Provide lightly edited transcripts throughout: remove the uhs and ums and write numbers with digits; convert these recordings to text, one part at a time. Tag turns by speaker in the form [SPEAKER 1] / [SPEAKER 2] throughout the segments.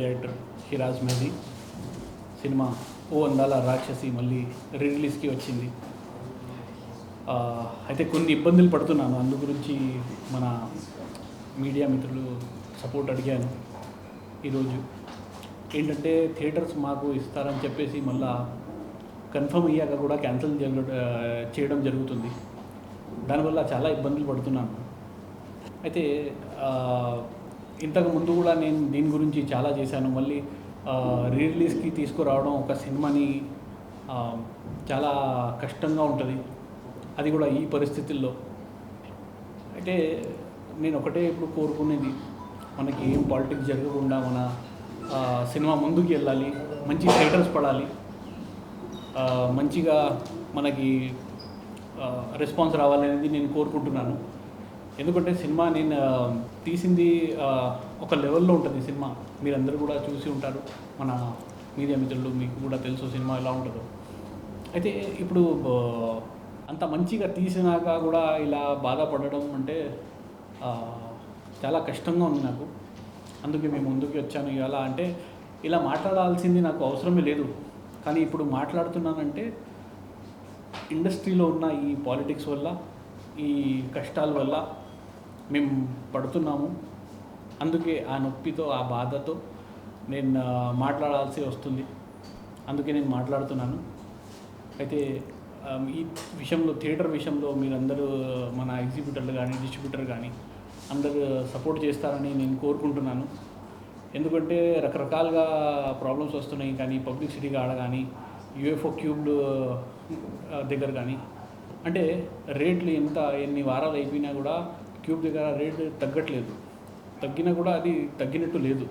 [SPEAKER 1] Director Shiraz Mehdi cinema ఓ అందాల రాక్షసి మళ్ళీ రిలీజ్కి వచ్చింది. అయితే కొన్ని ఇబ్బందులు పడుతున్నాను. అందు గురించి మన మీడియా మిత్రులు సపోర్ట్ అడిగాను. ఈరోజు ఏంటంటే థియేటర్స్ మాకు ఇస్తారని చెప్పేసి మళ్ళా కన్ఫర్మ్ అయ్యాక కూడా క్యాన్సిల్ చేయడం జరుగుతుంది. దానివల్ల చాలా ఇబ్బందులు పడుతున్నాను. అయితే ఇంతకు ముందు కూడా నేను దీని గురించి చాలా చేశాను. మళ్ళీ రిలీజ్కి తీసుకురావడం ఒక సినిమాని చాలా కష్టంగా ఉంటుంది, అది కూడా ఈ పరిస్థితుల్లో. అయితే నేను ఒకటే ఇప్పుడు కోరుకునేది, మనకి ఏం పాలిటిక్స్ జరగకుండా మన సినిమా ముందుకు వెళ్ళాలి, మంచి థియేటర్స్ పడాలి, మంచిగా మనకి రెస్పాన్స్ రావాలనేది నేను కోరుకుంటున్నాను. ఎందుకంటే సినిమా నేను తీసింది ఒక లెవెల్లో ఉంటుంది. సినిమా మీరందరూ కూడా చూసి ఉంటారు, మన మీడియా మిత్రులు, మీకు కూడా తెలుసు సినిమా ఎలా ఉంటుందో. అయితే ఇప్పుడు అంత మంచిగా తీసినాక కూడా ఇలా బాధపడడం అంటే చాలా కష్టంగా ఉంది నాకు. అందుకే మేము ముందుకు వచ్చాను. ఎలా అంటే ఇలా మాట్లాడాల్సింది నాకు అవసరమే లేదు, కానీ ఇప్పుడు మాట్లాడుతున్నానంటే ఇండస్ట్రీలో ఉన్న ఈ పాలిటిక్స్ వల్ల, ఈ కష్టాల వల్ల మేము పడుతున్నాము. అందుకే ఆ నొప్పితో, ఆ బాధతో నేను మాట్లాడాల్సి వస్తుంది. అందుకే నేను మాట్లాడుతున్నాను. అయితే ఈ విషయంలో, థియేటర్ విషయంలో మీరందరూ, మన ఎగ్జిబ్యూటర్లు కానీ డిస్ట్రిబ్యూటర్ కానీ అందరూ సపోర్ట్ చేస్తారని నేను కోరుకుంటున్నాను. ఎందుకంటే రకరకాలుగా ప్రాబ్లమ్స్ వస్తున్నాయి. కానీ పబ్లిసిటీ కాడ కానీ, యూఎఫ్ఓ క్యూబ్డ్ దగ్గర కానీ, అంటే రేట్లు ఎన్ని వారాలు అయిపోయినా కూడా క్యూబ్ దగ్గర రేట్ తగ్గట్లేదు, తగ్గినా కూడా అది తగ్గినట్టు లేదు.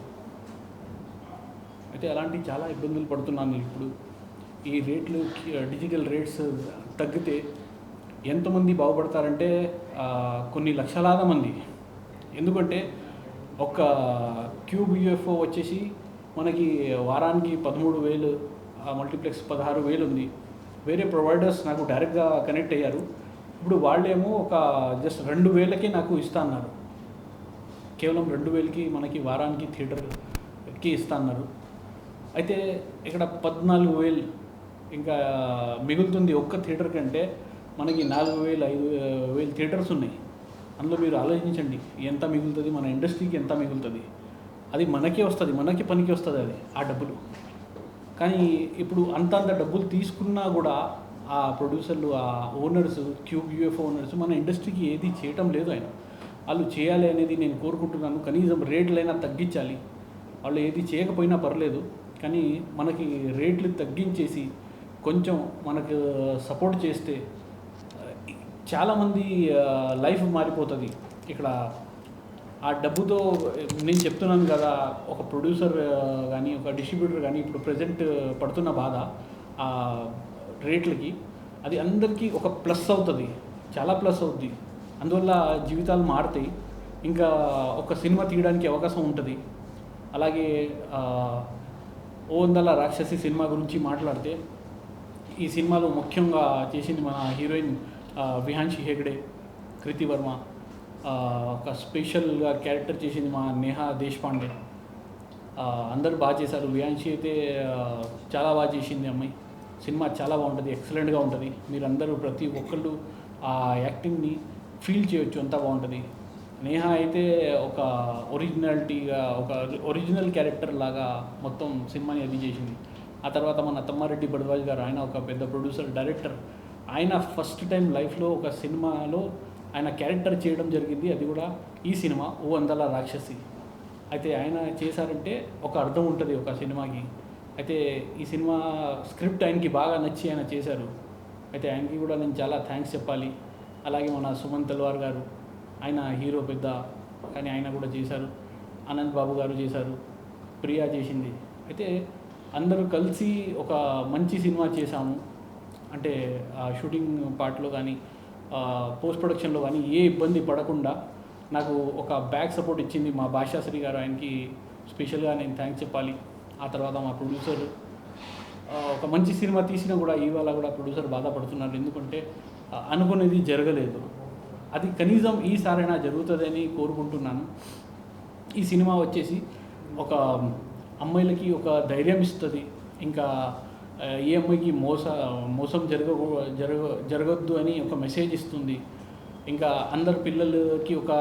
[SPEAKER 1] అయితే అలాంటి చాలా ఇబ్బందులు పడుతున్నాను. ఇప్పుడు ఈ రేట్లు, డిజిటల్ రేట్స్ తగ్గితే ఎంతమంది బాగుపడతారంటే కొన్ని లక్షలాది మంది. ఎందుకంటే ఒక క్యూబ్ యూఎఫ్ఓ వచ్చేసి మనకి వారానికి 13,000, మల్టీప్లెక్స్ 16,000 ఉంది. వేరే ప్రొవైడర్స్ నాకు డైరెక్ట్గా కనెక్ట్ అయ్యారు. ఇప్పుడు వాళ్ళేమో ఒక జస్ట్ 2,000కే నాకు ఇస్తా అన్నారు. కేవలం 2,000కి మనకి వారానికి థియేటర్కి ఇస్తా అన్నారు. అయితే ఇక్కడ 14,000 ఇంకా మిగులుతుంది. ఒక్క థియేటర్ కంటే మనకి 4,000, 5,000 థియేటర్స్ ఉన్నాయి. అందులో మీరు ఆలోచించండి ఎంత మిగులుతుంది, మన ఇండస్ట్రీకి ఎంత మిగులుతుంది. అది మనకే వస్తుంది, మనకి పనికి వస్తుంది అది ఆ డబ్బులు. కానీ ఇప్పుడు అంతంత డబ్బులు తీసుకున్నా కూడా ఆ ప్రొడ్యూసర్లు, ఆ ఓనర్స్, క్యూబ్ యూఎఫ్ఓ ఓనర్స్ మన ఇండస్ట్రీకి ఏది చేయటం లేదు. వాళ్ళు చేయాలి అనేది నేను కోరుకుంటున్నాను. కనీసం రేట్లైనా తగ్గించాలి. వాళ్ళు ఏది చేయకపోయినా పర్లేదు, కానీ మనకి రేట్లు తగ్గించేసి కొంచెం మనకు సపోర్ట్ చేస్తే చాలామంది లైఫ్ మారిపోతుంది. ఇక్కడ ఆ డబ్బుతో నేను చెప్తున్నాను కదా, ఒక ప్రొడ్యూసర్ కానీ, ఒక డిస్ట్రిబ్యూటర్ కానీ ఇప్పుడు ప్రజెంట్ పడుతున్న బాధ ఆ రేట్లకి, అది అందరికీ ఒక ప్లస్ అవుతుంది, చాలా ప్లస్ అవుతుంది. అందువల్ల జీవితాలు మారుతాయి. ఇంకా ఒక సినిమా తీయడానికి అవకాశం ఉంటుంది. అలాగే ఓ అందాల రాక్షసి సినిమా గురించి మాట్లాడితే, ఈ సినిమాలో ముఖ్యంగా చేసింది మన హీరోయిన్ విహాన్షి హెగ్డే, కృతి వర్మ. ఒక స్పెషల్గా క్యారెక్టర్ చేసింది మా నేహా దేశపాండే. అందరూ బాగా చేశారు. విహాన్షి అయితే చాలా బాగా చేసింది అమ్మాయి. సినిమా చాలా బాగుంటుంది, ఎక్సలెంట్గా ఉంటుంది. మీరందరూ ప్రతి ఒక్కళ్ళు ఆ యాక్టింగ్ని ఫీల్ చేయొచ్చు, అంతా బాగుంటుంది. నేహా అయితే ఒక ఒరిజినాలిటీగా, ఒక ఒరిజినల్ క్యారెక్టర్ లాగా మొత్తం సినిమాని అది చేసింది. ఆ తర్వాత మన తమ్మారెడ్డి భరద్వాజ్ గారు, ఆయన ఒక పెద్ద ప్రొడ్యూసర్, డైరెక్టర్. ఆయన ఫస్ట్ టైం లైఫ్లో ఒక సినిమాలో ఆయన క్యారెక్టర్ చేయడం జరిగింది. అది కూడా ఈ సినిమా ఓ అందాల రాక్షసి. అయితే ఆయన చేశారంటే ఒక అర్థం ఉంటుంది ఒక సినిమాకి. అయితే ఈ సినిమా స్క్రిప్ట్ ఆయనకి బాగా నచ్చి ఆయన చేశారు. అయితే ఆయనకి కూడా నేను చాలా థ్యాంక్స్ చెప్పాలి. అలాగే మన సుమన్ తల్వార్ గారు, ఆయన హీరో పెద్ద, కానీ ఆయన కూడా చేశారు. అనంత్ బాబు గారు చేశారు, ప్రియా చేసింది. అయితే అందరూ కలిసి ఒక మంచి సినిమా చేశాము. అంటే షూటింగ్ పార్ట్లో కానీ, పోస్ట్ ప్రొడక్షన్లో కానీ ఏ ఇబ్బంది పడకుండా నాకు ఒక బ్యాక్ సపోర్ట్ ఇచ్చింది మా భాషాశ్రీ గారు. ఆయనకి స్పెషల్గా నేను థ్యాంక్స్ చెప్పాలి. ఆ తర్వాత మా ప్రొడ్యూసర్, ఒక మంచి సినిమా తీసినా కూడా ఇవాళ కూడా ప్రొడ్యూసర్ బాధపడుతున్నారు. ఎందుకంటే అనుకునేది జరగలేదు. అది కనీసం ఈసారైనా జరుగుతుందని కోరుకుంటున్నాను. ఈ సినిమా వచ్చేసి ఒక అమ్మాయిలకి ఒక ధైర్యం ఇస్తుంది. ఇంకా ఏ అమ్మాయికి మోసం జరగొద్దు అని ఒక మెసేజ్ ఇస్తుంది. ఇంకా అందరు పిల్లలకి ఒక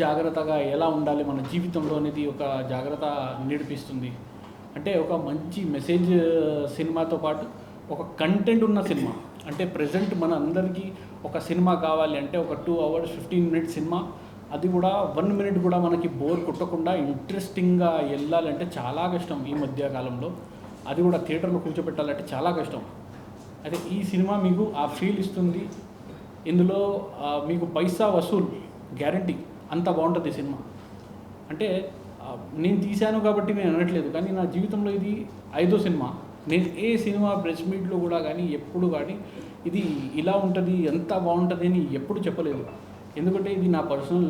[SPEAKER 1] జాగ్రత్తగా ఎలా ఉండాలి మన జీవితంలో అనేది ఒక జాగ్రత్త నేర్పిస్తుంది. అంటే ఒక మంచి మెసేజ్ సినిమాతో పాటు ఒక కంటెంట్ ఉన్న సినిమా. అంటే ప్రజెంట్ మన అందరికీ ఒక సినిమా కావాలి అంటే ఒక 2 hours 15 minutes సినిమా, అది కూడా 1 minute కూడా మనకి బోర్ కొట్టకుండా ఇంట్రెస్టింగ్గా వెళ్ళాలంటే చాలా కష్టం ఈ మధ్య కాలంలో. అది కూడా థియేటర్లో కూర్చోబెట్టాలంటే చాలా కష్టం. అయితే ఈ సినిమా మీకు ఆ ఫీల్ ఇస్తుంది. ఇందులో మీకు పైసా వసూల్ గ్యారంటీ, అంత బాగుంటుంది సినిమా. అంటే నేను తీశాను కాబట్టి నేను అనట్లేదు, కానీ నా జీవితంలో ఇది 5వ సినిమా. నేను ఏ సినిమా ప్రెస్ మీట్లో కూడా కానీ ఎప్పుడు కానీ ఇది ఇలా ఉంటుంది ఎంత బాగుంటుంది అని ఎప్పుడు చెప్పలేదు. ఎందుకంటే ఇది నా పర్సనల్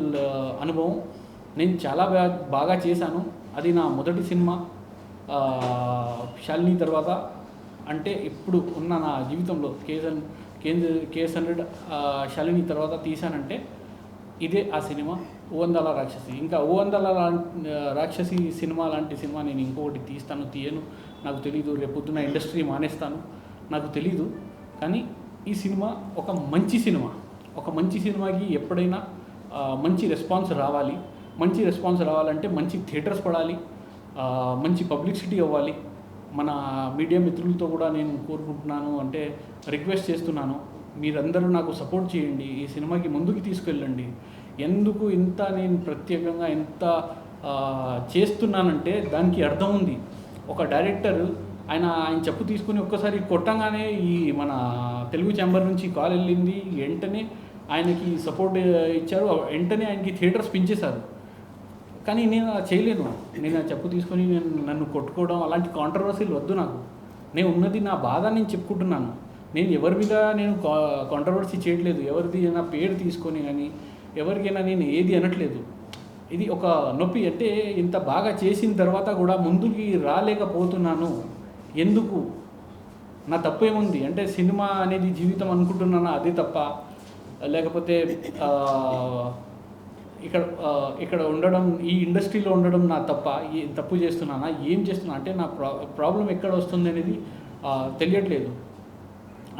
[SPEAKER 1] అనుభవం. నేను చాలా బాగా చేశాను. అది నా మొదటి సినిమా శాలిని తర్వాత. అంటే ఇప్పుడు ఉన్న నా జీవితంలో KS100 శాలిని తర్వాత తీశానంటే ఇదే ఆ సినిమా, ఓ అందాల రాక్షసి. ఇంకా ఓ అందాల రాక్షసి సినిమా లాంటి సినిమా నేను ఇంకొకటి తీయను నాకు తెలీదు. రేపొద్దున ఇండస్ట్రీ మానేస్తాను నాకు తెలీదు. కానీ ఈ సినిమా ఒక మంచి సినిమా. ఒక మంచి సినిమాకి ఎప్పుడైనా మంచి రెస్పాన్స్ రావాలి. మంచి రెస్పాన్స్ రావాలంటే మంచి థియేటర్స్ పడాలి, మంచి పబ్లిసిటీ అవ్వాలి. మన మీడియా మిత్రులతో కూడా నేను కోరుకుంటున్నాను, అంటే రిక్వెస్ట్ చేస్తున్నాను, మీరందరూ నాకు సపోర్ట్ చేయండి, ఈ సినిమాకి ముందుకు తీసుకెళ్ళండి. ఎందుకు ఇంత నేను ప్రత్యేకంగా ఎంత చేస్తున్నానంటే దానికి అర్థం ఉంది. ఒక డైరెక్టర్ ఆయన చెప్పు తీసుకుని ఒక్కసారి కొట్టంగానే ఈ మన తెలుగు ఛాంబర్ నుంచి కాల్ వెళ్ళింది, వెంటనే ఆయనకి సపోర్ట్ ఇచ్చారు, వెంటనే ఆయనకి థియేటర్స్ పెంచేశారు. కానీ నేను చేయలేను. నేను చెప్పు తీసుకొని నన్ను కొట్టుకోవడం అలాంటి కాంట్రవర్సీలు వద్దు నాకు. నేను ఉన్నది నా బాధ నేను చెప్పుకుంటున్నాను. నేను ఎవరి మీద నేను కాంట్రవర్సీ చేయట్లేదు. ఎవరిది నా పేరు తీసుకొని కానీ ఎవరికైనా నేను ఏది అనట్లేదు. ఇది ఒక నొప్పి. అంటే ఇంత బాగా చేసిన తర్వాత కూడా ముందుకి రాలేకపోతున్నాను. ఎందుకు? నా తప్పేముంది? అంటే సినిమా అనేది జీవితం అనుకుంటున్నానా, అదే తప్ప? లేకపోతే ఇక్కడ ఉండడం, ఈ ఇండస్ట్రీలో ఉండడం నా తప్ప? తప్పు చేస్తున్నానా? ఏం చేస్తున్నా? అంటే నా ప్రాబ్లం ఎక్కడ వస్తుంది అనేది తెలియట్లేదు.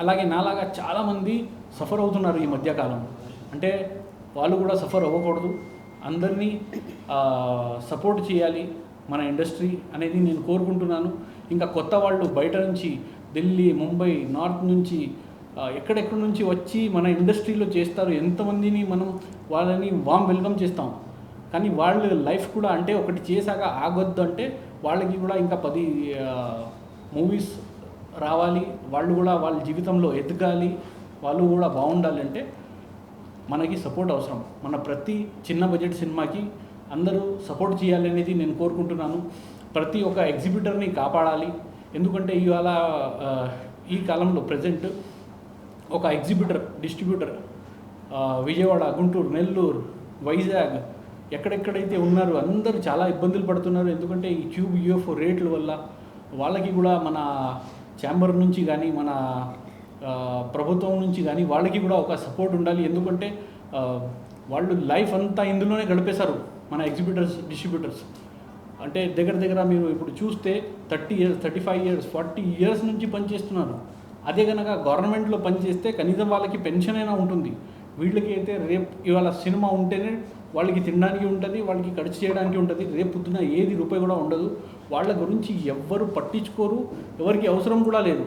[SPEAKER 1] అలాగే నాలాగా చాలామంది సఫర్ అవుతున్నారు ఈ మధ్యకాలం. అంటే వాళ్ళు కూడా సఫర్ అవ్వకూడదు. అందరినీ సపోర్ట్ చేయాలి మన ఇండస్ట్రీ అనేది నేను కోరుకుంటున్నాను. ఇంకా కొత్త వాళ్ళు బయట నుంచి, ఢిల్లీ, ముంబై, నార్త్ నుంచి, ఎక్కడెక్కడి నుంచి వచ్చి మన ఇండస్ట్రీలో చేస్తారు. ఎంతమందిని మనం వాళ్ళని వామ్ వెల్కమ్ చేస్తాం. కానీ వాళ్ళ లైఫ్ కూడా అంటే ఒకటి చేశాక ఆగొద్దు. అంటే వాళ్ళకి కూడా ఇంకా 10 మూవీస్ రావాలి, వాళ్ళు కూడా వాళ్ళ జీవితంలో ఎదగాలి, వాళ్ళు కూడా బాగుండాలి. అంటే మనకి సపోర్ట్ అవసరం. మన ప్రతి చిన్న బడ్జెట్ సినిమాకి అందరూ సపోర్ట్ చేయాలి అనేది నేను కోరుకుంటున్నాను. ప్రతి ఒక్క ఎగ్జిబిటర్ని కాపాడాలి. ఎందుకంటే ఇవాళ ఈ కాలంలో ప్రజెంట్ ఒక ఎగ్జిబిటర్, డిస్ట్రిబ్యూటర్ విజయవాడ, గుంటూరు, నెల్లూరు, వైజాగ్ ఎక్కడెక్కడైతే ఉన్నారో అందరూ చాలా ఇబ్బందులు పడుతున్నారు. ఎందుకంటే ఈ క్యూబ్ UFO రేట్ల వల్ల వాళ్ళకి కూడా మన ఛాంబర్ నుంచి కానీ మన ప్రభుత్వం నుంచి కానీ వాళ్ళకి కూడా ఒక సపోర్ట్ ఉండాలి. ఎందుకంటే వాళ్ళు లైఫ్ అంతా ఇందులోనే గడిపేశారు మన ఎగ్జిబిటర్స్, డిస్ట్రిబ్యూటర్స్. అంటే దగ్గర మీరు ఇప్పుడు చూస్తే 30 years, 35 years, 40 years నుంచి పనిచేస్తున్నారు. అదే కనుక గవర్నమెంట్లో పనిచేస్తే కనీసం వాళ్ళకి పెన్షన్ అయినా ఉంటుంది. వీళ్ళకి అయితే రేపు ఇవాళ సినిమా ఉంటేనే వాళ్ళకి తినడానికి ఉంటుంది, వాళ్ళకి ఖర్చు చేయడానికి ఉంటుంది. రేపు పొద్దున ఏది రూపాయి కూడా ఉండదు. వాళ్ళ గురించి ఎవ్వరు పట్టించుకోరు, ఎవరికి అవసరం కూడా లేదు.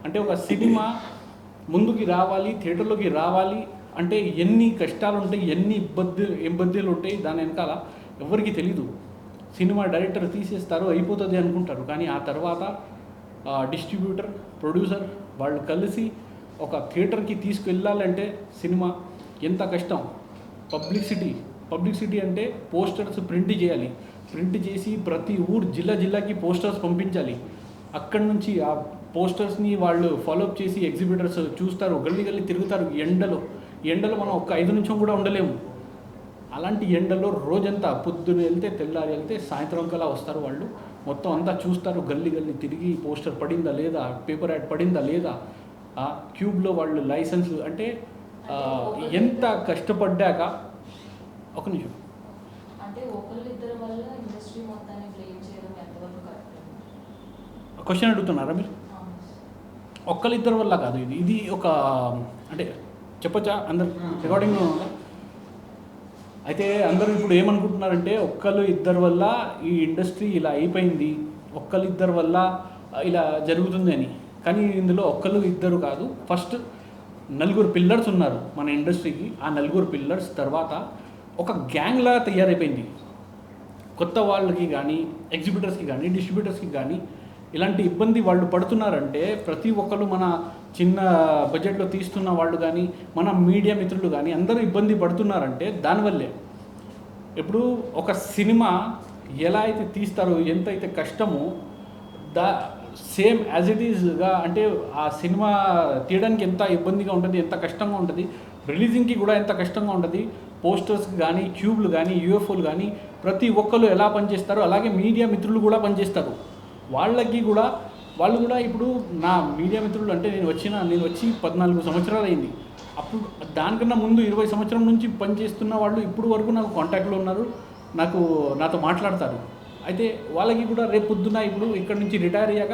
[SPEAKER 1] అంటే ఒక సినిమా ముందుకి రావాలి, థియేటర్లోకి రావాలి అంటే ఎన్ని కష్టాలు ఉంటాయి, ఎన్ని ఇబ్బందులు ఉంటాయి దాని వెనకాల ఎవరికి తెలీదు. సినిమా డైరెక్టర్ తీసేస్తారు, అయిపోతుంది అనుకుంటారు. కానీ ఆ తర్వాత డిస్ట్రిబ్యూటర్, ప్రొడ్యూసర్ వాళ్ళు కలిసి ఒక థియేటర్కి తీసుకెళ్ళాలంటే సినిమా ఎంత కష్టం. పబ్లిసిటీ అంటే పోస్టర్స్ ప్రింట్ చేయాలి. ప్రింట్ చేసి ప్రతి జిల్లాకి పోస్టర్స్ పంపించాలి. అక్కడి నుంచి ఆ పోస్టర్స్ని వాళ్ళు ఫాలోఅప్ చేసి ఎగ్జిబిటర్స్ చూస్తారు, గల్లీ తిరుగుతారు. ఎండలో మనం ఒక్క 5 నిమిషం కూడా ఉండలేము. అలాంటి ఎండలో రోజంతా పొద్దున వెళ్తే తెల్లారి వెళ్తే సాయంత్రం కల్లా వస్తారు. వాళ్ళు మొత్తం అంతా చూస్తారు, గల్లీ తిరిగి పోస్టర్ పడిందా లేదా, పేపర్ యాడ్ పడిందా లేదా, ఆ క్యూబ్లో వాళ్ళు లైసెన్స్. అంటే ఎంత కష్టపడ్డాక ఒక నిమిషం
[SPEAKER 2] అంటే ఒకళ్ళిద్దరి వల్ల ఇండస్ట్రీ మొత్తాన్ని బ్లేమ్ చేయడం ఎంతవరకు కరెక్ట్?
[SPEAKER 1] క్వశ్చన్ అడుగుతున్నారా మీరు? ఒక్కరిద్దరి వల్ల కాదు, ఇది ఒక అంటే చెప్పొచ్చా అందరు రికార్డింగ్లో ఉందా? అయితే అందరూ ఇప్పుడు ఏమనుకుంటున్నారంటే ఒక్కరు ఇద్దరి వల్ల ఈ ఇండస్ట్రీ ఇలా అయిపోయింది, ఒక్కరిద్దరి వల్ల ఇలా జరుగుతుంది అని. కానీ ఇందులో ఒక్కరు ఇద్దరు కాదు, ఫస్ట్ నలుగురు పిల్లర్స్ ఉన్నారు మన ఇండస్ట్రీకి. ఆ నలుగురు పిల్లర్స్ తర్వాత ఒక గ్యాంగ్లా తయారైపోయింది. కొత్త వాళ్ళకి కానీ, ఎగ్జిబిటర్స్కి కానీ, డిస్ట్రిబ్యూటర్స్కి కానీ ఇలాంటి ఇబ్బంది వాళ్ళు పడుతున్నారంటే ప్రతి ఒక్కరు మన చిన్న బడ్జెట్లో తీస్తున్న వాళ్ళు కానీ, మన మీడియా మిత్రులు కానీ అందరూ ఇబ్బంది పడుతున్నారంటే దానివల్లే. ఇప్పుడు ఒక సినిమా ఎలా అయితే తీస్తారో, ఎంత అయితే కష్టమో సేమ్ యాజ్ ఇట్ ఈజ్గా, అంటే ఆ సినిమా తీయడానికి ఎంత ఇబ్బందిగా ఉంటుంది, ఎంత కష్టంగా ఉంటుంది, రిలీజింగ్కి కూడా ఎంత కష్టంగా ఉంటుంది, పోస్టర్స్కి కానీ, క్యూబ్లు కానీ, యూఎఫ్ఓలు కానీ ప్రతి ఒక్కరు ఎలా పనిచేస్తారో అలాగే మీడియా మిత్రులు కూడా పనిచేస్తారు. వాళ్ళు కూడా ఇప్పుడు నా మీడియా మిత్రులు అంటే నేను వచ్చి 14 సంవత్సరాలు అయింది. అప్పుడు దానికన్నా ముందు 20 సంవత్సరం నుంచి పనిచేస్తున్న వాళ్ళు ఇప్పుడు వరకు నాకు కాంటాక్ట్లో ఉన్నారు, నాతో మాట్లాడతారు. అయితే వాళ్ళకి కూడా రేపు పొద్దున్న ఇప్పుడు ఇక్కడ నుంచి రిటైర్ అయ్యాక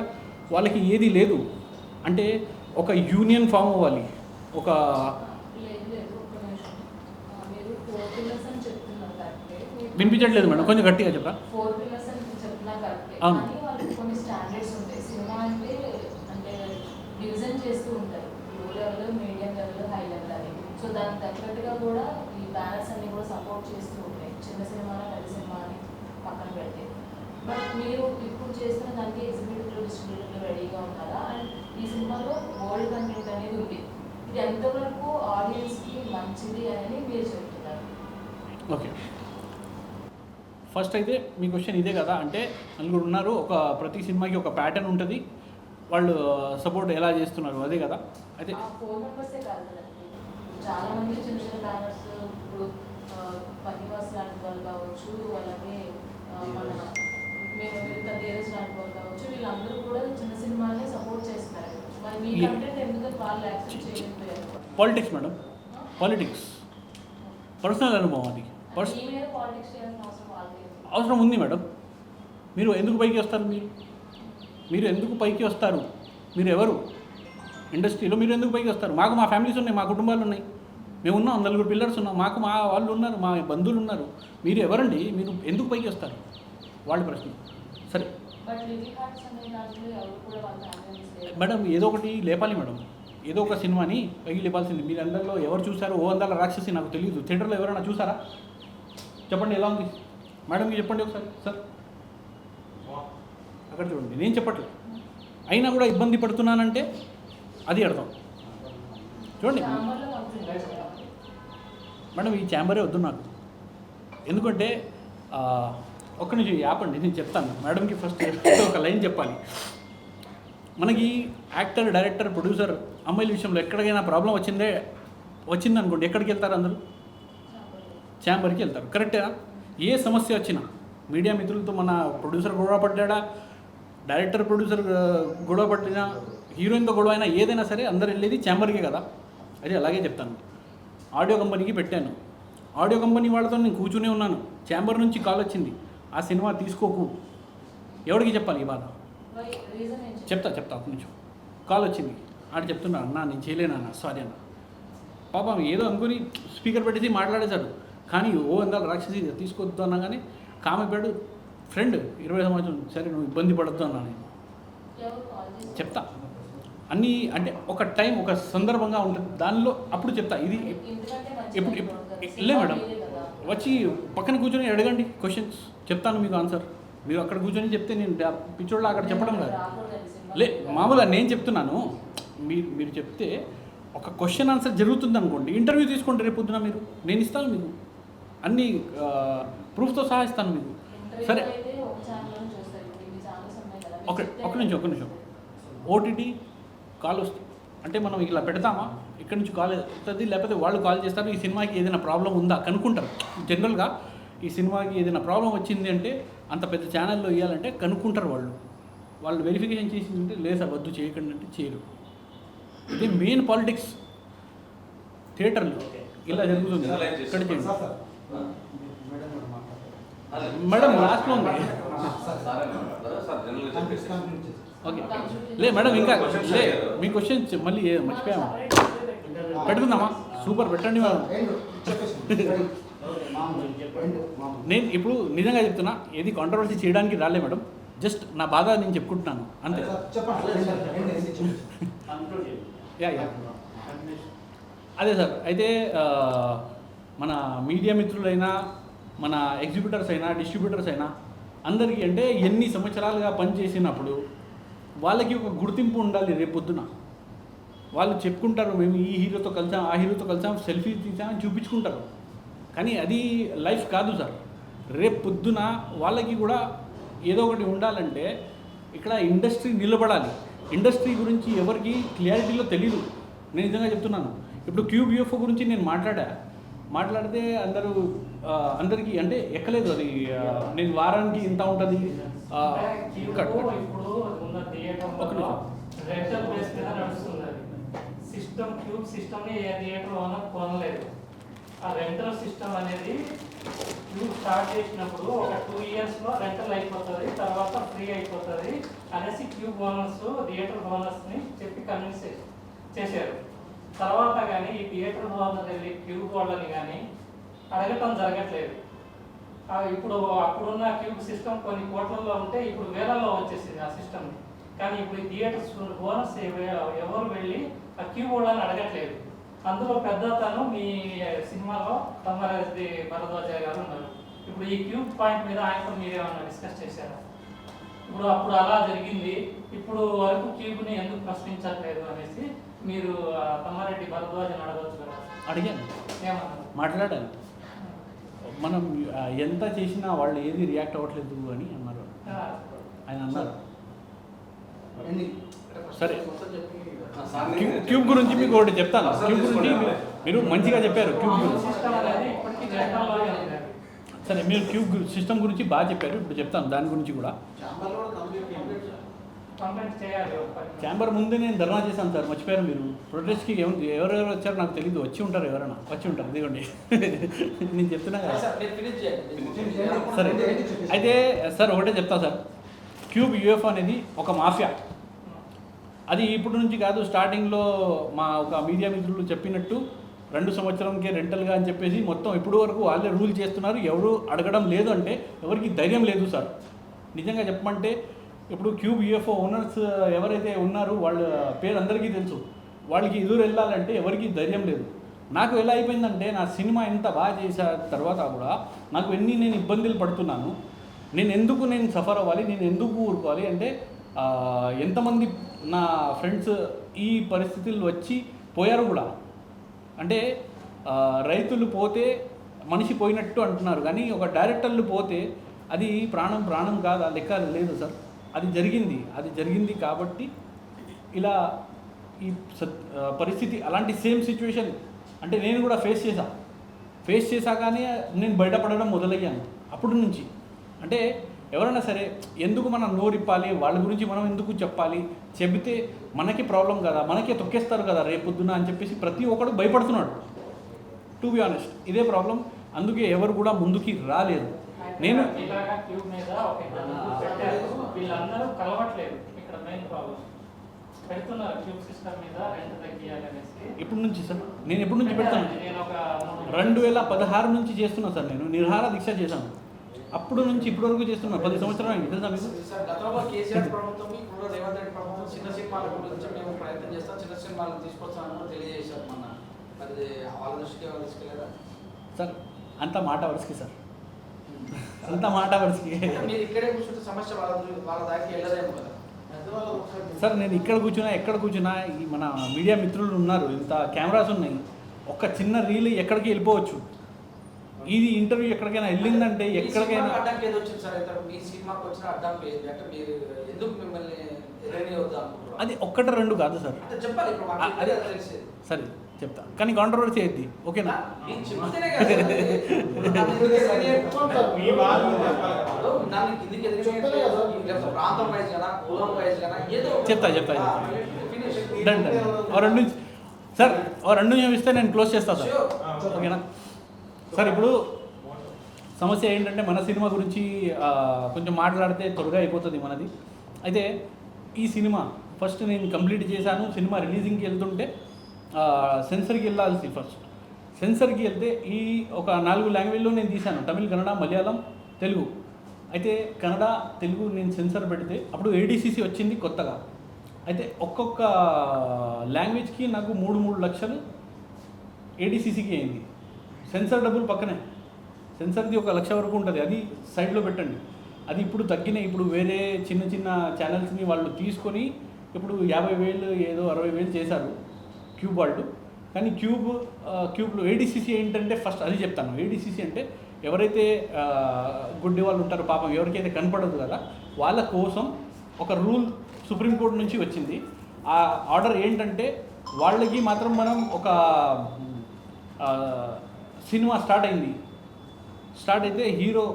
[SPEAKER 1] వాళ్ళకి ఏది లేదు అంటే ఒక యూనియన్ ఫామ్ అవ్వాలి. ఒక వినిపించట్లేదు మేడం, కొంచెం గట్టిగా చెప్పరా? అవును,
[SPEAKER 2] కొన్ని స్టాండర్డ్స్ ఉంటాయి. సినిమా అంటే డివిజన్ చేస్తూ ఉంటారు, లో level, medium level, high level అని. సో దానికి తగ్గట్టుగా కూడా ఈ బ్యానర్స్ అన్ని కూడా సపోర్ట్ చేస్తూ ఉంటాయి. చిన్న సినిమా, పెద్ద సినిమా అని పక్కన పెడితే. బట్ మీరు ఇప్పుడు చేస్తున్న దానికి ఎగ్జిబిటర్లు, డిస్ట్రిబ్యూటర్లు రెడీగా ఉన్నారా? అండ్ ఈ సినిమాలో ఓల్డ్ కంటెంట్ అనేది ఉంది, ఇది ఎంతవరకు ఆడియన్స్కి మంచిది అని మీరు చెప్తున్నారు?
[SPEAKER 1] ఓకే, ఫస్ట్ అయితే మీ క్వశ్చన్ ఇదే కదా, అంటే నలుగురు ఉన్నారు, ప్రతి సినిమాకి ఒక ప్యాటర్న్ ఉంటుంది, వాళ్ళు సపోర్ట్ ఎలా చేస్తున్నారు అదే కదా. అయితే
[SPEAKER 2] 4 మెంబర్సే కాదు కదండి, చాలా మంది చిన్న చిన్న బ్యానర్స్, ఇప్పుడు పనివాస్ లాంటి వాళ్ళు కావచ్చు, అలాగే మన మేము తేజస్ లాంటి వాళ్ళు కావచ్చు, వీళ్ళందరూ కూడా చిన్న సినిమాని సపోర్ట్ చేస్తారు. మరి మీ కంటెంట్ ఎందుకు వాళ్ళు యాక్సెప్ట్ చేయలేకపోయారు?
[SPEAKER 1] పాలిటిక్స్ మేడం, పాలిటిక్స్ పర్సనల్ అనుభవం, అది
[SPEAKER 2] పాలిటిక్స్ చేయాల్సిన
[SPEAKER 1] అవసరం ఉంది మేడం. మీరు ఎందుకు పైకి వస్తారు? మీరు ఎందుకు పైకి వస్తారు? మీరు ఎవరు ఇండస్ట్రీలో? మీరు ఎందుకు పైకి వస్తారు? మాకు మా ఫ్యామిలీస్ ఉన్నాయి, మా కుటుంబాలు ఉన్నాయి, మేము ఉన్నాం, 4 పిల్లర్స్ ఉన్నాం, మాకు మా వాళ్ళు ఉన్నారు, మా బంధువులు ఉన్నారు. మీరు ఎవరండి? మీరు ఎందుకు పైకి వస్తారు? వాళ్ళ ప్రశ్న. సరే మేడం, ఏదో ఒకటి లేపాలి మేడం, ఏదో ఒక సినిమాని పైకి లేపాల్సింది. మీరు అందరిలో ఎవరు చూసారు ఓ అందాల రాక్షసి? నాకు తెలియదు. థియేటర్లో ఎవరైనా చూసారా? చెప్పండి ఎలా ఉంది మేడంకి, చెప్పండి ఒకసారి. సార్ అక్కడ చూడండి, నేను చెప్పట్లేదు, అయినా కూడా ఇబ్బంది పడుతున్నానంటే అది అర్థం. చూడండి మేడం, ఈ ఛాంబరే వద్దు నాకు. ఎందుకంటే ఒక్క నుంచి యాపండి, నేను చెప్తాను మేడంకి. ఫస్ట్ ఒక లైన్ చెప్పాలి. మనకి యాక్టర్, డైరెక్టర్, ప్రొడ్యూసర్, అమ్మాయిల విషయంలో ఎక్కడికైనా ప్రాబ్లం వచ్చిందనుకోండి, ఎక్కడికి వెళ్తారు అందరూ? ఛాంబర్కి వెళ్తారు. కరెక్టేనా? ఏ సమస్య వచ్చినా మీడియా మిత్రులతో మన ప్రొడ్యూసర్ గొడవ పడ్డా, డైరెక్టర్ ప్రొడ్యూసర్ గొడవ పడినా, హీరోయిన్తో గొడవ అయినా, ఏదైనా సరే అందరు వెళ్ళేది ఛాంబర్కే కదా. అది అలాగే చెప్తాను. ఆడియో కంపెనీకి పెట్టాను, ఆడియో కంపెనీ వాళ్ళతో నేను కూర్చునే ఉన్నాను, ఛాంబర్ నుంచి కాల్ వచ్చింది, ఆ సినిమా తీసుకోకు. ఎవరికి చెప్పాలి ఈ బాధ? చెప్తా ఒక నిమిషం. కాల్ వచ్చింది, ఆడు చెప్తున్నా, అన్న నేను చేయలేనన్నా, సారీ అన్న. పాపం ఏదో అనుకుని స్పీకర్ పెట్టేసి మాట్లాడేశాడు. కానీ ఓ అందాల రాక్షసి తీసుకోవద్దు అన్నా కానీ కామెపాడు ఫ్రెండ్ 20 సంవత్సరం. సరే నువ్వు ఇబ్బంది పడద్దు అన్నా. నేను చెప్తా అన్నీ, అంటే ఒక టైం, ఒక సందర్భంగా ఉంటుంది దానిలో, అప్పుడు చెప్తా. ఇది ఇప్పుడు లే మేడం, వచ్చి పక్కన కూర్చొని అడగండి క్వశ్చన్స్, చెప్తాను మీకు ఆన్సర్. మీరు అక్కడ కూర్చొని చెప్తే నేను పిచ్చోళ్ళ అక్కడ చెప్పడం కాదు. మామూలుగా నేను చెప్తున్నాను, మీరు చెప్తే ఒక క్వశ్చన్ ఆన్సర్ జరుగుతుంది అనుకోండి, ఇంటర్వ్యూ తీసుకోండి రేపు పొద్దున మీరు, నేను ఇస్తాను మీకు అన్ని ప్రూఫ్తో సహా ఇస్తాను మీకు. సరే ఒక నిమిషం. ఓటీటీ కాల్ వస్తుంది అంటే మనం ఇలా పెడతామా, ఇక్కడి నుంచి కాల్ వస్తుంది, లేకపోతే వాళ్ళు కాల్ చేస్తారు, ఈ సినిమాకి ఏదైనా ప్రాబ్లం ఉందా కనుక్కుంటారు. జనరల్గా ఈ సినిమాకి ఏదైనా ప్రాబ్లం వచ్చింది అంటే అంత పెద్ద ఛానల్లో ఇవ్వాలంటే కనుక్కుంటారు వాళ్ళు వెరిఫికేషన్ చేసిందంటే లేదు సార్ వద్దు చేయకండి అంటే చేయరు. ఇది మెయిన్ పాలిటిక్స్ థియేటర్లో ఇలా జరుగుతుంది. ఇక్కడ చేయండి మేడం, లాస్ట్లో ఉంది. ఓకే లే మేడం ఇంకా లే మీ క్వశ్చన్ మళ్ళీ మర్చిపోయాము పెట్టుకుందామా సూపర్ పెట్టండి మేడం నేను ఇప్పుడు నిజంగా చెప్తున్నా ఏది కాంట్రవర్సీ చేయడానికి రాలే మేడం జస్ట్ నా బాధ నేను చెప్పుకుంటున్నాను అంతే యా యా అదే సార్ అయితే మన మీడియా మిత్రులైనా మన ఎగ్జిబ్యూటర్స్ అయినా డిస్ట్రిబ్యూటర్స్ అయినా అందరికీ అంటే ఎన్ని సంవత్సరాలుగా పనిచేసినప్పుడు వాళ్ళకి ఒక గుర్తింపు ఉండాలి రేపొద్దున వాళ్ళు చెప్పుకుంటారు మేము ఈ హీరోతో కలిసాం ఆ హీరోతో కలిసాం సెల్ఫీ తీసామని చూపించుకుంటారు కానీ అది లైఫ్ కాదు సార్ రేపు పొద్దున వాళ్ళకి కూడా ఏదో ఒకటి ఉండాలంటే ఇక్కడ ఇండస్ట్రీ నిలబడాలి ఇండస్ట్రీ గురించి ఎవరికి క్లియారిటీలో తెలీదు నేను నిజంగా చెప్తున్నాను ఇప్పుడు క్యూబ్ యూఎఫ్ఓ గురించి నేను మాట్లాడితే అందరికీ అంటే ఎక్కలేదు అది నేను వారానికి ఇంత ఉంటుంది
[SPEAKER 3] సిస్టమ్ క్యూబ్ సిస్టమ్ని ఏ థియేటర్ ఓనర్ కొనలేదు ఆ రెంటల్ సిస్టమ్ అనేది క్యూబ్ స్టార్ట్ చేసినప్పుడు ఒక 2 ఇయర్స్లో రెంటల్ అయిపోతుంది తర్వాత ఫ్రీ అయిపోతుంది అనేసి క్యూబ్ ఓనర్స్ థియేటర్ ఓనర్స్ని చెప్పి కన్విన్స్ చేశారు తర్వాత కానీ ఈ థియేటర్ ఓనర్ వెళ్ళి క్యూబ్ వాళ్ళని కానీ అడగటం జరగట్లేదు ఇప్పుడు అప్పుడున్న క్యూబ్ సిస్టమ్ కొన్ని కోట్లలో ఉంటే ఇప్పుడు వేలల్లో వచ్చేసింది ఆ సిస్టమ్ కానీ ఇప్పుడు ఈ థియేటర్స్ ఓనర్స్ ఎవరు వెళ్ళి ఆ క్యూబ్ వాళ్ళని అడగట్లేదు అందులో పెద్దతను మీ సినిమాలో తమ్మరెడ్డి భరద్వాజ గారు ఉన్నారు ఇప్పుడు ఈ క్యూబ్ పాయింట్ మీద ఆయనతో మీరేమన్నా డిస్కస్ చేశారా ఇప్పుడు అప్పుడు అలా జరిగింది ఇప్పుడు వరకు క్యూబ్ని ఎందుకు ప్రశ్నించట్లేదు అనేసి మీరు తమ్మారెడ్డి భరద్వాజని అడగవచ్చు కదా
[SPEAKER 1] అడిగాను
[SPEAKER 3] ఏమన్నారు
[SPEAKER 1] మాట్లాడాను మనం ఎంత చేసినా వాళ్ళు ఏది రియాక్ట్ అవ్వట్లేదు అని అన్నారు ఆయన అన్నారు సరే క్యూబ్ గురించి మీకు ఒకటి చెప్తాను క్యూబ్ గురించి మీరు మంచిగా చెప్పారు క్యూబ్ గురించి సరే మీరు క్యూబ్ సిస్టమ్ గురించి బాగా చెప్పారు ఇప్పుడు చెప్తాను దాని గురించి కూడా ఛాంబర్ ముందే నేను ధర్నా చేశాను సార్ మర్చిపోయారు మీరు ప్రొటెస్ట్కి ఎవరెవరు వచ్చారో నాకు తెలియదు వచ్చి ఉంటారు ఎవరైనా వచ్చి ఉంటారు ఇదిగోండి నేను చెప్తున్నా కదా సరే అయితే సార్ ఒకటే చెప్తా సార్ క్యూబ్ యూఎఫ్ అనేది ఒక మాఫియా అది ఇప్పుడు నుంచి కాదు స్టార్టింగ్లో మా ఒక మీడియా మిత్రులు చెప్పినట్టు 2 సంవత్సరంకే రెంటల్గా అని చెప్పేసి మొత్తం ఇప్పుడు వరకు వాళ్ళే రూల్ చేస్తున్నారు ఎవరు అడగడం లేదు అంటే ఎవరికి ధైర్యం లేదు సార్ నిజంగా చెప్పమంటే ఇప్పుడు క్యూబ్ యూఎఫ్ఓ ఓనర్స్ ఎవరైతే ఉన్నారో వాళ్ళ పేరు అందరికీ తెలుసు వాళ్ళకి ఎదురు వెళ్ళాలంటే ఎవరికి ధైర్యం లేదు నాకు ఎలా అయిపోయిందంటే నా సినిమా ఎంత బాగా చేసిన తర్వాత కూడా నాకు నేను ఇబ్బందులు పడుతున్నాను నేను సఫర్ అవ్వాలి నేను ఎందుకు ఊరుకోవాలి అంటే ఎంతమంది నా ఫ్రెండ్స్ ఈ పరిస్థితుల్లో వచ్చి పోయారు కూడా అంటే రైతులు పోతే మనిషి పోయినట్టు అంటున్నారు కానీ ఒక డైరెక్టర్లు పోతే అది ప్రాణం కాదు ఆ లెక్క లేదు సార్ అది జరిగింది కాబట్టి ఇలా ఈ పరిస్థితి అలాంటి సేమ్ సిచ్యువేషన్ అంటే నేను కూడా ఫేస్ చేశాకనే నేను బయటపడడం మొదలయ్యాను అప్పటి నుంచి అంటే ఎవరైనా సరే ఎందుకు మనం నోరిప్పాలి వాళ్ళ గురించి మనం ఎందుకు చెప్పాలి చెబితే మనకి ప్రాబ్లం కదా మనకే తొక్కేస్తారు కదా రేపొద్దున అని చెప్పేసి ప్రతి ఒక్కడు భయపడుతున్నాడు టు బి ఆనెస్ట్ ఇదే ప్రాబ్లం అందుకే ఎవరు కూడా ముందుకి రాలేదు నేను
[SPEAKER 3] వీళ్ళందరూ కలవట్లేదు ఇక్కడ మెయిన్ ప్రాబ్లం పెడుతున్నారు క్యూబ్ సిస్టమ్ మీద రెంట్ తగ్గియాలనేసి
[SPEAKER 1] ఎప్పటి నుంచి సార్ నేను ఎప్పటి నుంచి పెడతాను 2016 నుంచి చేస్తున్నా సార్ నేను నిర్హార దీక్ష చేశాను అప్పుడు నుంచి ఇప్పటి వరకు చేస్తున్నా 10 సంవత్సరాలు అయింది తెలుసా మీకు
[SPEAKER 4] సార్ గతంలో కేసీఆర్ ప్రభుత్వం ఇప్పుడు రేవంత్ రెడ్డి ప్రభుత్వం చిన్న సినిమాల గురించి మేము ప్రయత్నం చేస్తాం చిన్న సినిమాలను తీసుకొస్తామని తెలియజేశారు మొన్న అది వాళ్ళ దృష్టికి తీసుకెళ్ళారా
[SPEAKER 1] సార్ అంత మాట వరుసకి సార్ అంత మాట వరుసకి
[SPEAKER 4] మీరు ఇక్కడే కూర్చుంటే సమస్య వాళ్ళ దానికి వెళ్ళదేమో కదా
[SPEAKER 1] సార్ నేను ఎక్కడ కూర్చున్నా ఈ మన మీడియా మిత్రులు ఉన్నారు ఇంత కెమెరాస్ ఉన్నాయి ఒక్క చిన్న రీల్ ఎక్కడికి వెళ్ళిపోవచ్చు ఇది ఇంటర్వ్యూ ఎక్కడికైనా వెళ్ళిందంటే ఎక్కడికైనా
[SPEAKER 4] అడ్డంకి ఏదో వచ్చింది సార్ అయితే మీ సినిమాకి వచ్చిన అడ్డంకి ఏది అంటే మీరు ఎందుకు మిమ్మల్ని
[SPEAKER 1] అది 1-2 కాదు సార్
[SPEAKER 4] చెప్పాలి
[SPEAKER 1] సరే చెప్తా కానీ కాంట్రవర్సీ అయింది ఓకేనా చెప్తా డన్ సార్ 2 నిమిషం ఇస్తే నేను క్లోజ్ చేస్తాను సార్ ఓకేనా సార్ ఇప్పుడు సమస్య ఏంటంటే మన సినిమా గురించి కొంచెం మాట్లాడితే త్వరగా అయిపోతుంది మనది అయితే ఈ సినిమా ఫస్ట్ నేను కంప్లీట్ చేశాను. సినిమా రిలీజింగ్కి వెళ్తుంటే సెన్సర్కి వెళ్ళాల్సి ఫస్ట్ సెన్సర్కి వెళ్తే ఈ ఒక 4 లాంగ్వేజ్లో నేను తీశాను, తమిళ్, కన్నడ, మలయాళం, తెలుగు. అయితే కన్నడ, తెలుగు నేను సెన్సర్ పెడితే అప్పుడు ఏడీసీసీ వచ్చింది కొత్తగా. అయితే ఒక్కొక్క లాంగ్వేజ్కి నాకు 3 లక్షలు ఏడీసీసీకి అయింది. సెన్సర్ డబ్బులు పక్కనే, సెన్సర్ది 1 లక్ష వరకు ఉంటుంది, అది సైడ్లో పెట్టండి. అది ఇప్పుడు తగ్గినాయి. ఇప్పుడు వేరే చిన్న చిన్న ఛానల్స్ని వాళ్ళు తీసుకొని ఇప్పుడు 50,000 ఏదో 60,000 చేశారు క్యూబ్ వాళ్ళు. కానీ క్యూబ్లో ఏడీసీసీ ఏంటంటే ఫస్ట్ అది చెప్తాను. ఏడీసీసీ అంటే ఎవరైతే గుడ్డి వాళ్ళు ఉంటారో, పాపం ఎవరికైతే కనపడదు కదా, వాళ్ళ కోసం ఒక రూల్ సుప్రీంకోర్టు నుంచి వచ్చింది. ఆ ఆర్డర్ ఏంటంటే వాళ్ళకి మాత్రం మనం ఒక సినిమా స్టార్ట్ అయితే హీరో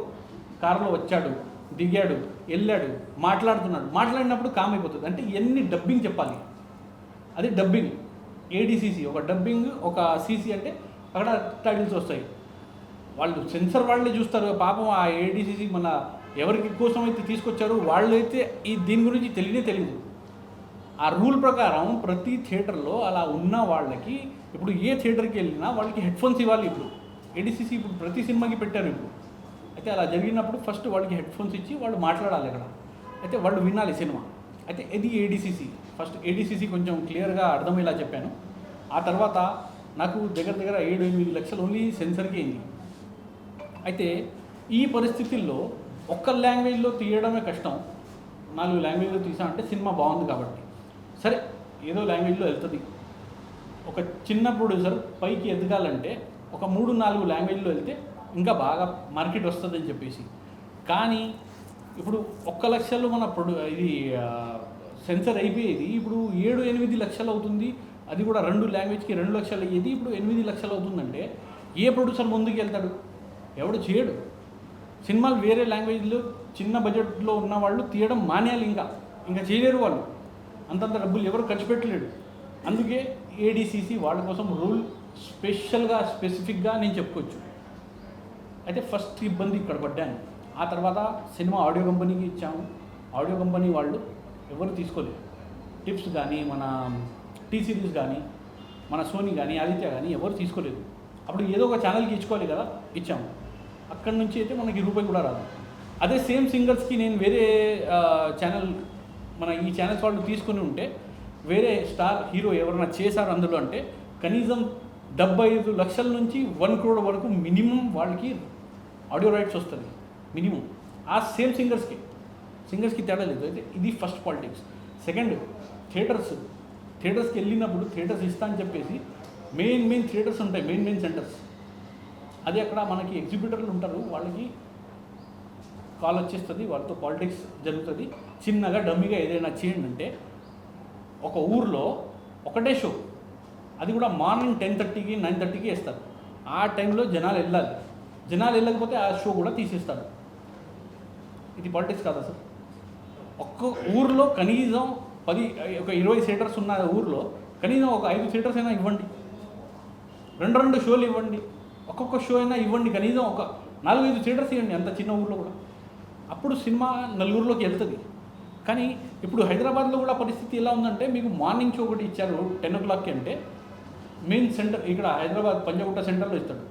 [SPEAKER 1] కారులో వచ్చాడు, దిగాడు, వెళ్ళాడు, మాట్లాడినప్పుడు కామ్ అయిపోతుంది. అంటే ఎన్ని డబ్బింగ్ చెప్పాలి, అది డబ్బింగ్. ఏడీసీసీ ఒక డబ్బింగ్, ఒక సీసీ అంటే అక్కడ టైటిల్స్ వస్తాయి. వాళ్ళు సెన్సర్ వాళ్ళే చూస్తారు పాపం. ఆ ఏడీసీసీ మన ఎవరికి కోసం అయితే తీసుకొచ్చారో వాళ్ళైతే దీని గురించి తెలియదు. ఆ రూల్ ప్రకారం ప్రతి థియేటర్లో అలా ఉన్న వాళ్ళకి ఇప్పుడు ఏ థియేటర్కి వెళ్ళినా వాళ్ళకి హెడ్ఫోన్స్ ఇవ్వాలి. ఇప్పుడు ఏడీసీసీ ఇప్పుడు ప్రతి సినిమాకి పెట్టారు ఇప్పుడు. అయితే అలా జరిగినప్పుడు ఫస్ట్ వాళ్ళకి హెడ్ఫోన్స్ ఇచ్చి వాళ్ళు మాట్లాడాలి అక్కడ. అయితే వాళ్ళు వినాలి సినిమా. అయితే ఇది ఏడీసీసీ. ఫస్ట్ ఏడీసీసీ కొంచెం క్లియర్గా అర్థమయ్యేలా చెప్పాను. ఆ తర్వాత నాకు దగ్గర 7-8 లక్షలు ఓన్లీ సెన్సర్కి అయింది. అయితే ఈ పరిస్థితుల్లో ఒక్క లాంగ్వేజ్లో తీయడమే కష్టం. 4 లాంగ్వేజ్లో తీసా అంటే సినిమా బాగుంది కాబట్టి సరే ఏదో లాంగ్వేజ్లో వెళ్తుంది. ఒక చిన్న ప్రొడ్యూసర్ పైకి ఎదగాలంటే ఒక 3-4 లాంగ్వేజ్లో వెళ్తే ఇంకా బాగా మార్కెట్ వస్తుందని చెప్పేసి. కానీ ఇప్పుడు 1 లక్షలు మన ఇది సెన్సర్ అయిపోయేది ఇప్పుడు 7-8 లక్షలు అవుతుంది. అది కూడా 2 లాంగ్వేజ్కి 2 లక్షలు అయ్యేది ఇప్పుడు 8 లక్షలు అవుతుందంటే ఏ ప్రొడ్యూసర్ ముందుకు వెళ్తాడు? ఎవడు చేయడు. సినిమాలు వేరే లాంగ్వేజ్లో చిన్న బడ్జెట్లో ఉన్న వాళ్ళు తీయడం మానేయాలి. ఇంకా చేయలేరు వాళ్ళు. అంతంత డబ్బులు ఎవరు ఖర్చు పెట్టలేడు. అందుకే ఏడీసీసీ వాళ్ళ కోసం రూల్ స్పెసిఫిక్గా నేను చెప్పుకోవచ్చు. అయితే ఫస్ట్ ఇబ్బంది ఇక్కడ పడ్డాను. ఆ తర్వాత సినిమా ఆడియో కంపెనీకి ఇచ్చాము. ఆడియో కంపెనీ వాళ్ళు ఎవరు తీసుకోలేదు. టిప్స్ కానీ, మన టీ సిరీస్ కానీ, మన సోనీ కానీ, ఆదిత్య కానీ ఎవరు తీసుకోలేదు. అప్పుడు ఏదో ఒక ఛానల్కి ఇచ్చుకోవాలి కదా, ఇచ్చాము. అక్కడి నుంచి అయితే మనకి రూపాయి కూడా రాదు. అదే సేమ్ సింగర్స్కి నేను వేరే ఛానల్, మన ఈ ఛానల్స్ వాళ్ళు తీసుకుని ఉంటే వేరే స్టార్ హీరో ఎవరైనా చేశారు అందులో అంటే కనీసం 75 లక్షల నుంచి 1 crore వరకు మినిమం వాళ్ళకి ఆడియో రైట్స్ వస్తుంది మినిమం. ఆ సేమ్ సింగర్స్కి తేడా లేదు. అయితే ఇది ఫస్ట్ పాలిటిక్స్. సెకండ్, థియేటర్స్కి వెళ్ళినప్పుడు థియేటర్స్ ఇస్తా అని చెప్పేసి మెయిన్ థియేటర్స్ ఉంటాయి, మెయిన్ సెంటర్స్. అది అక్కడ మనకి ఎగ్జిబ్యూటర్లు ఉంటారు, వాళ్ళకి కాల్ వచ్చేస్తుంది, వాళ్ళతో పాలిటిక్స్ జరుగుతుంది. చిన్నగా డమ్మిగా ఏదైనా చేయండి అంటే ఒక ఊర్లో ఒకటే షో, అది కూడా మార్నింగ్ 10:30కి 9:30కి వేస్తారు. ఆ టైంలో జనాలు వెళ్ళకపోతే ఆ షో కూడా తీసేస్తారు. ఇది పాలిటిక్స్ కాదా సార్? ఒక్క ఊర్లో కనీసం 20 థియేటర్స్ ఉన్న ఊర్లో కనీసం ఒక 5 థియేటర్స్ అయినా ఇవ్వండి, 2 షోలు ఇవ్వండి, ఒక్కొక్క షో అయినా ఇవ్వండి, కనీసం ఒక 4-5 థియేటర్స్ ఇవ్వండి అంత చిన్న ఊర్లో కూడా. అప్పుడు సినిమా నలుగురిలోకి వెళ్తుంది. కానీ ఇప్పుడు హైదరాబాద్లో కూడా పరిస్థితి ఎలా ఉందంటే మీకు మార్నింగ్ షో ఒకటి ఇచ్చారు 10 o'clockకి అంటే మెయిన్ సెంటర్ ఇక్కడ హైదరాబాద్ పంజాగుట్ట సెంటర్లో ఇస్తాడు.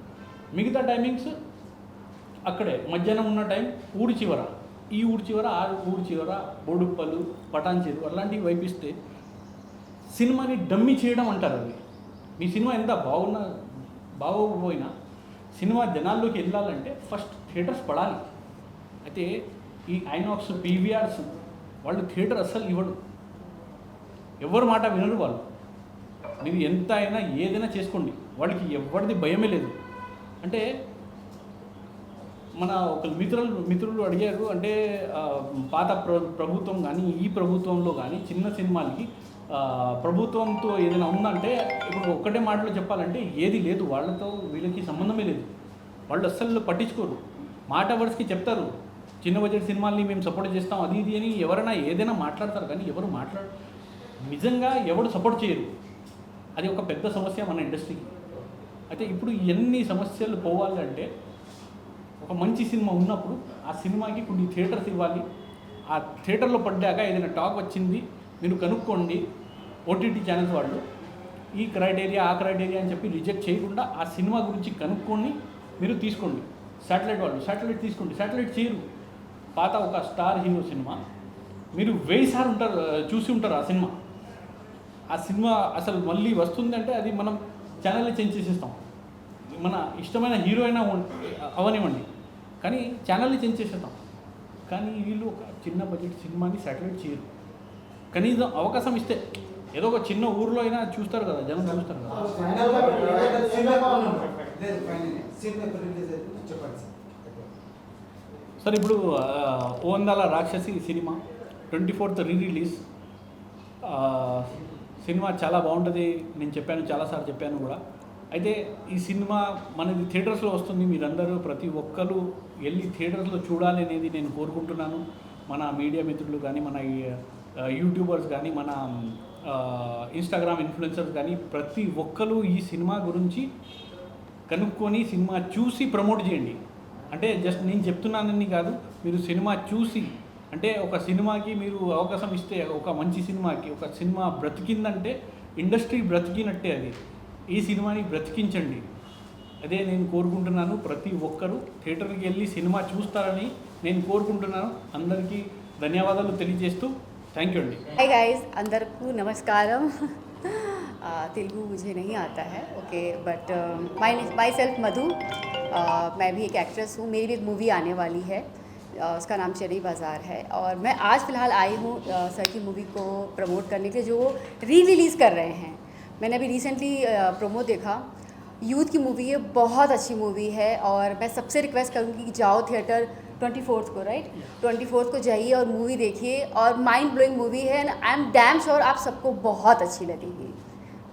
[SPEAKER 1] మిగతా టైమింగ్స్ అక్కడే మధ్యాహ్నం ఉన్న టైం ఊరి చివర, ఈ ఊరి చివర, ఆ ఊరి చివర, బోడుప్పలు, పటాన్చేరు అలాంటివి వైపిస్తే సినిమాని డమ్మి చేయడం అంటారు. అది మీ సినిమా ఎంత బాగోకపోయినా సినిమా జనాల్లోకి వెళ్ళాలంటే ఫస్ట్ థియేటర్స్ పడాలి. అయితే ఈ ఐనాక్స్, పీవీఆర్స్ వాళ్ళు థియేటర్ అస్సలు ఇవ్వడు, ఎవరి మాట వినరు వాళ్ళు. మీరు ఎంత అయినా ఏదైనా చేసుకోండి, వాళ్ళకి ఎవరిది భయమే లేదు. అంటే మన ఒక మిత్రులు అడిగారు, అంటే పాత ప్రభుత్వం కానీ ఈ ప్రభుత్వంలో కానీ చిన్న సినిమాలకి ప్రభుత్వంతో ఏదైనా ఉందంటే ఇప్పుడు ఒక్కటే మాటలో చెప్పాలంటే ఏది లేదు, వాళ్ళతో వీళ్ళకి సంబంధమే లేదు. వాళ్ళు అస్సలు పట్టించుకోరు. మాట వర్డ్స్కి చెప్తారు చిన్న బడ్జెట్ సినిమాల్ని మేము సపోర్ట్ చేస్తాం అది ఇది అని ఎవరైనా ఏదైనా మాట్లాడతారు, కానీ ఎవరు నిజంగా ఎవరు సపోర్ట్ చేయరు. అది ఒక పెద్ద సమస్య మన ఇండస్ట్రీకి. అయితే ఇప్పుడు ఎన్ని సమస్యలు పోవాలంటే ఒక మంచి సినిమా ఉన్నప్పుడు ఆ సినిమాకి కొన్ని థియేటర్స్ ఇవ్వాలి. ఆ థియేటర్లో పడ్డాక ఏదైనా టాక్ వచ్చింది మీరు కనుక్కోండి. ఓటీటీ ఛానల్స్ వాళ్ళు ఈ క్రైటీరియా ఆ క్రైటీరియా అని చెప్పి రిజెక్ట్ చేయకుండా ఆ సినిమా గురించి కనుక్కొని మీరు తీసుకోండి. శాటిలైట్ తీసుకోండి. శాటిలైట్ చేయరు. పాత ఒక స్టార్ హీరో సినిమా మీరు 1000 సార్లు చూసి ఉంటారు. ఆ సినిమా అసలు మళ్ళీ వస్తుందంటే అది మనం ఛానల్లో చేంజ్ చేసేస్తాం. మన ఇష్టమైన హీరో అయినా అవనివ్వండి, కానీ ఛానల్ని చేంజ్ చేసేస్తాం. కానీ వీళ్ళు ఒక చిన్న బడ్జెట్ సినిమాని శాటిలైట్ చేయరు. కనీసం అవకాశం ఇస్తే ఏదో ఒక చిన్న ఊర్లో అయినా చూస్తారు కదా, జనం చూస్తారు కదా. సార్ ఇప్పుడు ఓ వందల రాక్షసి సినిమా 24th రిలీజ్. సినిమా చాలా బాగుంటుంది. నేను చెప్పాను, చాలాసార్లు చెప్పాను కూడా. అయితే ఈ సినిమా మనది థియేటర్స్లో వస్తుంది. మీరందరూ ప్రతి ఒక్కరు వెళ్ళి థియేటర్స్లో చూడాలి అనేది నేను కోరుకుంటున్నాను. మన మీడియా మిత్రులు కానీ, మన యూట్యూబర్స్ కానీ, మన ఇన్స్టాగ్రామ్ ఇన్ఫ్లుయెన్సర్స్ కానీ ప్రతి ఒక్కరు ఈ సినిమా గురించి కనుక్కొని సినిమా చూసి ప్రమోట్ చేయండి. అంటే జస్ట్ నేను చెప్తున్నానని కాదు, మీరు సినిమా చూసి, అంటే ఒక సినిమాకి మీరు అవకాశం ఇస్తే, ఒక మంచి సినిమాకి ఒక సినిమా బ్రతికిందంటే ఇండస్ట్రీ బ్రతికినట్టే. అది ఈ సినిమాని బ్రతికించండి. అదే నేను కోరుకుంటున్నాను. ప్రతి ఒక్కరూ థియేటర్కి వెళ్ళి సినిమా చూస్తారని నేను కోరుకుంటున్నాను. అందరికీ ధన్యవాదాలు తెలియజేస్తూ థ్యాంక్ యూ అండి.
[SPEAKER 5] हाय गाइस, अंदर को नमस्कारम. तेलुगु मुझे नहीं आता है, ओके, बट माई सेल्फ मधु. मैं भी एक एक्ट्रेस हूँ. मेरी भी एक मूवी आने वाली है, उसका नाम चेन्नई बाज़ार है. और मैं आज फ़िलहाल आई हूँ सर की मूवी को प्रमोट करने के लिए, जो री रिलीज़ कर रहे हैं. मैंने अभी रिसेंटली प्रोमो देखा. यूथ की मूवी है, बहुत अच्छी मूवी है. और मैं सबसे रिक्वेस्ट करूँगी कि जाओ थिएटर 24th को, राइट, 24th को जाइए और मूवी देखिए. और माइंड ब्लोइंग मूवी है, and I am damn sure आप सबको बहुत अच्छी लगेगी.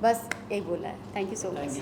[SPEAKER 5] बस एक बोलना है. Thank you so much.